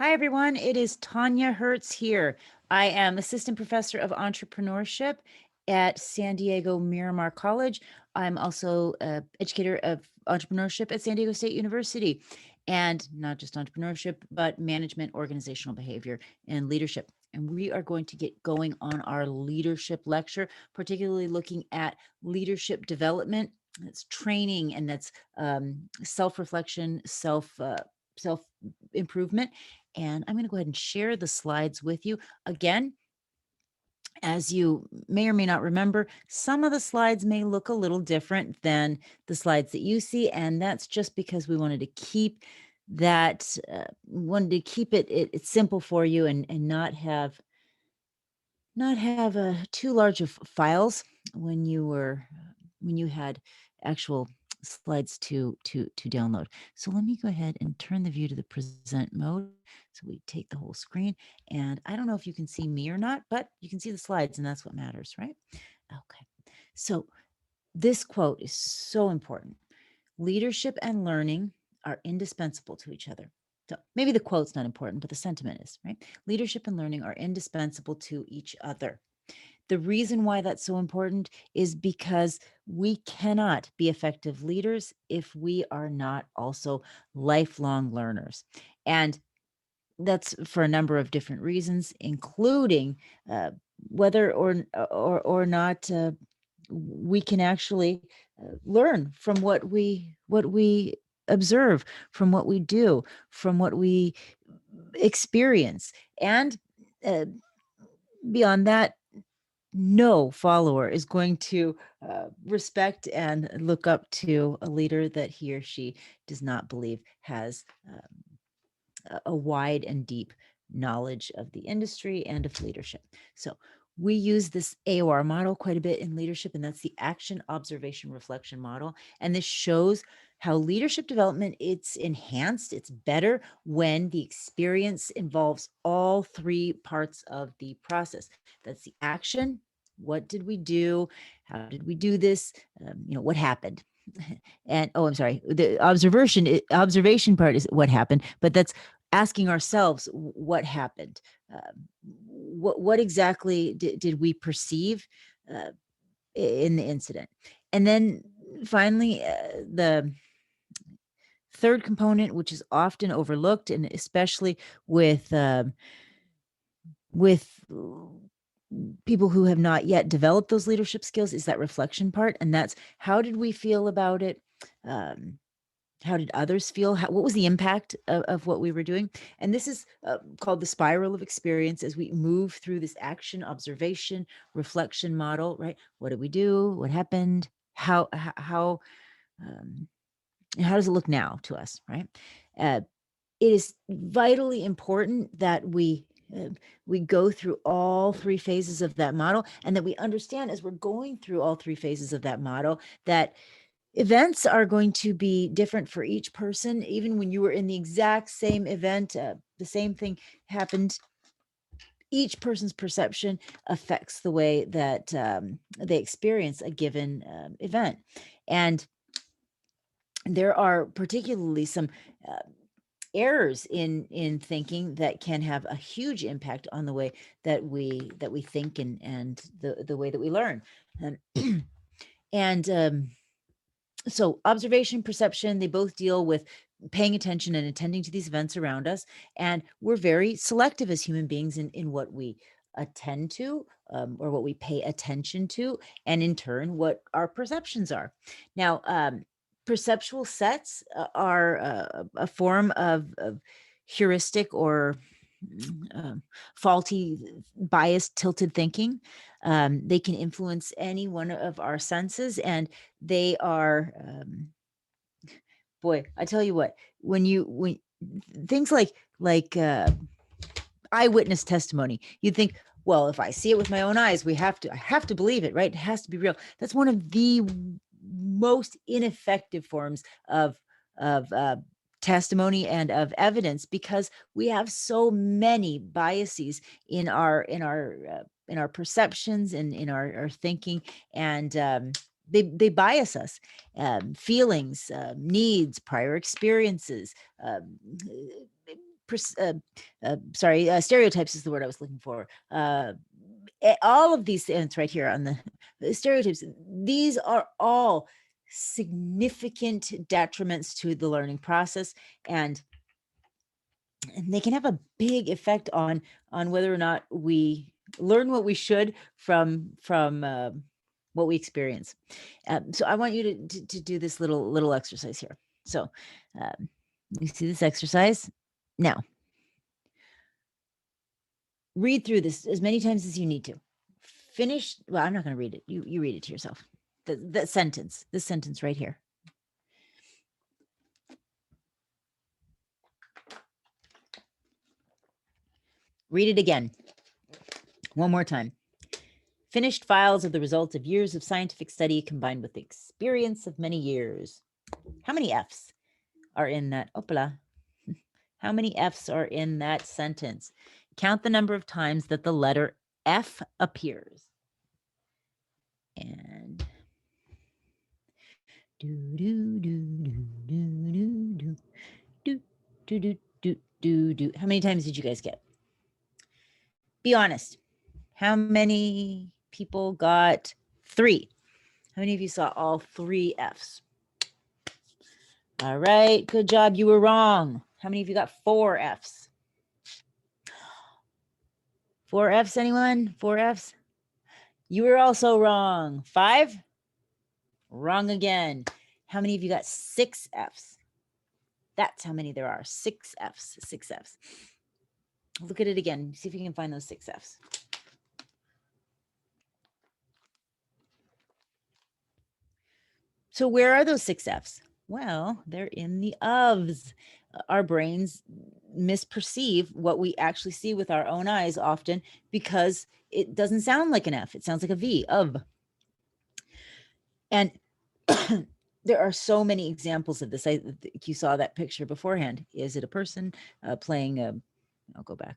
Hi, everyone. It is Tanya Hertz here. I am Assistant Professor of Entrepreneurship at San Diego Miramar College. I'm also an educator of entrepreneurship at San Diego State University, and not just entrepreneurship, but management, organizational behavior, and leadership. And we are going to get going on our leadership lecture, particularly looking at leadership development. That's training and that's self-reflection, self improvement. And I'm going to go ahead and share the slides with you. Again, as you may or may not remember, some of the slides may look a little different than the slides that you see. And that's just because we wanted to keep it simple for you and not have too large of files when you had actual slides to download. So let me go ahead and turn the view to the present mode. So we take the whole screen, and I don't know if you can see me or not, but you can see the slides, and that's what matters, right? Okay. So this quote is so important. Leadership and learning are indispensable to each other. So maybe the quote's not important, but the sentiment is, right? Leadership and learning are indispensable to each other. The reason why that's so important is because we cannot be effective leaders if we are not also lifelong learners. And that's for a number of different reasons, including whether or not we can actually learn from what we observe, from what we do, from what we experience, and uh, beyond that, no follower is going to respect and look up to a leader that he or she does not believe has a wide and deep knowledge of the industry and of leadership. So we use this AOR model quite a bit in leadership, and that's the action, observation, reflection model. And this shows how leadership development, it's enhanced, it's better when the experience involves all three parts of the process. That's the action. What did we do? How did we do this? What happened? And I'm sorry, the observation part is what happened, but that's asking ourselves what happened. What exactly did we perceive in the incident? And then finally, the third component, which is often overlooked, and especially with people who have not yet developed those leadership skills, is that reflection part. And that's, how did we feel about it? How did others feel? What was the impact of what we were doing? And this is called the spiral of experience as we move through this action, observation, reflection model, right? What did we do? What happened? Um, how does it look now to us, right? It is vitally important that we go through all three phases of that model, and that we understand as we're going through all three phases of that model that events are going to be different for each person. Even when you were in the exact same event, the same thing happened. Each person's perception affects the way that they experience a given event. And there are particularly some uh, errors in thinking that can have a huge impact on the way that we think and the way that we learn. And so observation, perception, they both deal with paying attention and attending to these events around us. And we're very selective as human beings in what we attend to, or what we pay attention to, and in turn, what our perceptions are. Now, perceptual sets are a form of heuristic or faulty, biased, tilted thinking. They can influence any one of our senses, and they are, boy, I tell you what, when things like eyewitness testimony, you'd think, well, if I see it with my own eyes, I have to believe it, right? It has to be real. That's one of the most ineffective forms of testimony and of evidence, because we have so many biases in our perceptions and in our thinking, and they bias us. Feelings, needs, prior experiences, stereotypes is the word I was looking for. All of these, and it's right here on the stereotypes. These are all significant detriments to the learning process, and they can have a big effect on whether or not we learn what we should from what we experience. So I want you to do this little exercise here. So you see this exercise now. Read through this as many times as you need to. Finish. Well, I'm not going to read it. You read it to yourself. This sentence right here. Read it again. One more time. Finished files are the result of years of scientific study combined with the experience of many years. How many F's are in that? Opala. How many F's are in that sentence? Count the number of times that the letter F appears. And how many times did you guys get? Be honest. How many people got 3? How many of you saw all 3 F's? All right, good job. You were wrong. How many of you got 4 F's? 4 F's, anyone? 4 F's? You were also wrong. 5? Wrong again. How many of you got 6 F's? That's how many there are. 6 F's. 6 F's. Look at it again. See if you can find those 6 F's. So where are those 6 F's? Well, they're in the ofs. Our brains misperceive what we actually see with our own eyes often because it doesn't sound like an F. It sounds like a V, of. And there are so many examples of this. You saw that picture beforehand. Is it a person playing a, I'll go back.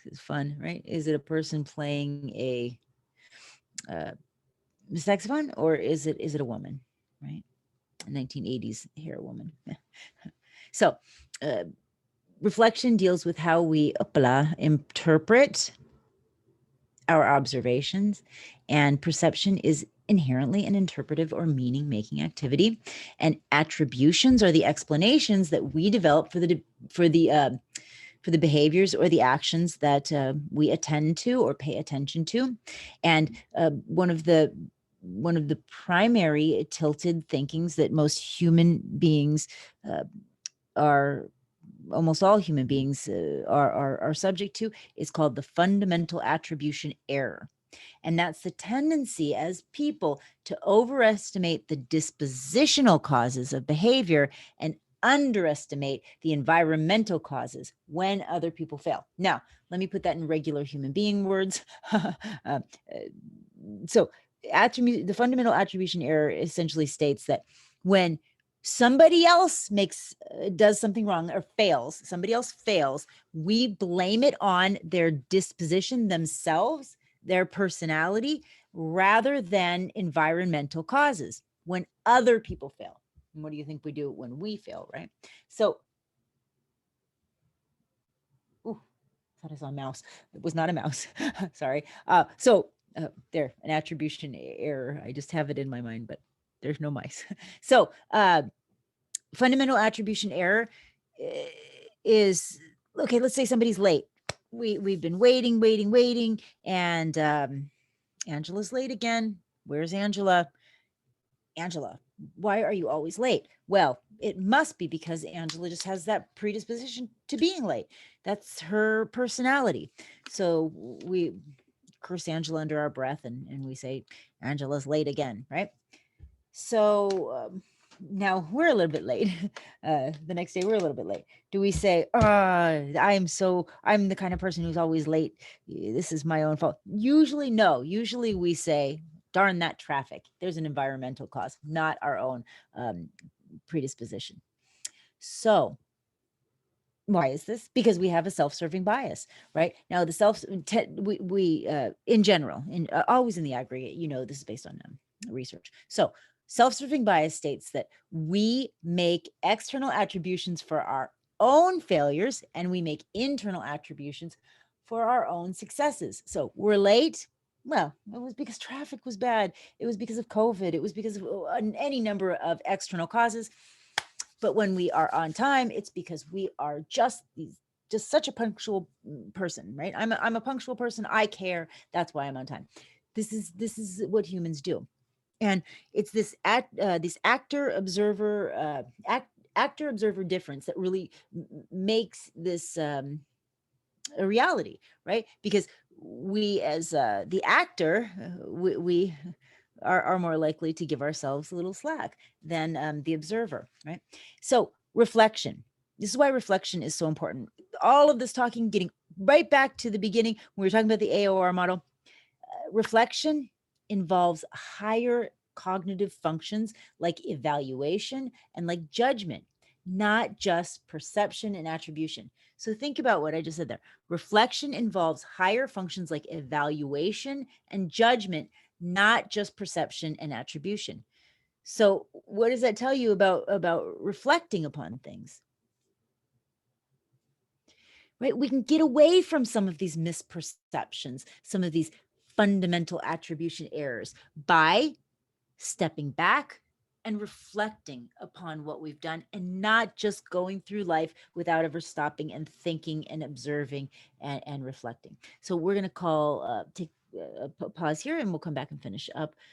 It's fun, right? Is it a person playing a saxophone, or is it a woman, right? 1980s hair woman. So reflection deals with how we interpret our observations, and perception is inherently an interpretive or meaning-making activity, and attributions are the explanations that we develop for the behaviors or the actions that we attend to or pay attention to. And one of the primary tilted thinkings that most human beings almost all human beings are subject to is called the fundamental attribution error. And that's the tendency as people to overestimate the dispositional causes of behavior and underestimate the environmental causes when other people fail. Now, let me put that in regular human being words. So the fundamental attribution error essentially states that when somebody else does something wrong or fails, somebody else fails, we blame it on their disposition themselves, their personality, rather than environmental causes when other people fail. And what do you think we do when we fail, right? So, ooh, I thought I saw a mouse. It was not a mouse. Sorry. There, an attribution error. I just have it in my mind, but there's no mice. So, fundamental attribution error is, okay, let's say somebody's late. We've been waiting, and Angela's late again. Where's Angela? Angela, why are you always late? Well, it must be because Angela just has that predisposition to being late. That's her personality. So we curse Angela under our breath and we say, Angela's late again, right? So now we're a little bit late. The next day we're a little bit late. Do we say, I'm the kind of person who's always late. This is my own fault? Usually no. Usually we say, darn that traffic. There's an environmental cause, not our own predisposition. So why is this? Because we have a self-serving bias, right? Now in general, always in the aggregate, this is based on research. So self-serving bias states that we make external attributions for our own failures and we make internal attributions for our own successes. So we're late. Well, it was because traffic was bad. It was because of COVID. It was because of any number of external causes. But when we are on time, it's because we are just such a punctual person, right? I'm a punctual person. I care. That's why I'm on time. This is what humans do. And it's this actor observer difference that really makes this a reality, right? Because we as the actor, we are more likely to give ourselves a little slack than the observer, right? So reflection. This is why reflection is so important. All of this talking, getting right back to the beginning, when we were talking about the AOR model, reflection involves higher cognitive functions like evaluation and like judgment, not just perception and attribution. So think about what I just said there. Reflection involves higher functions like evaluation and judgment, not just perception and attribution. So what does that tell you about reflecting upon things? Right? We can get away from some of these misperceptions, some of these fundamental attribution errors by stepping back and reflecting upon what we've done and not just going through life without ever stopping and thinking and observing and reflecting. So we're going to take a pause here and we'll come back and finish up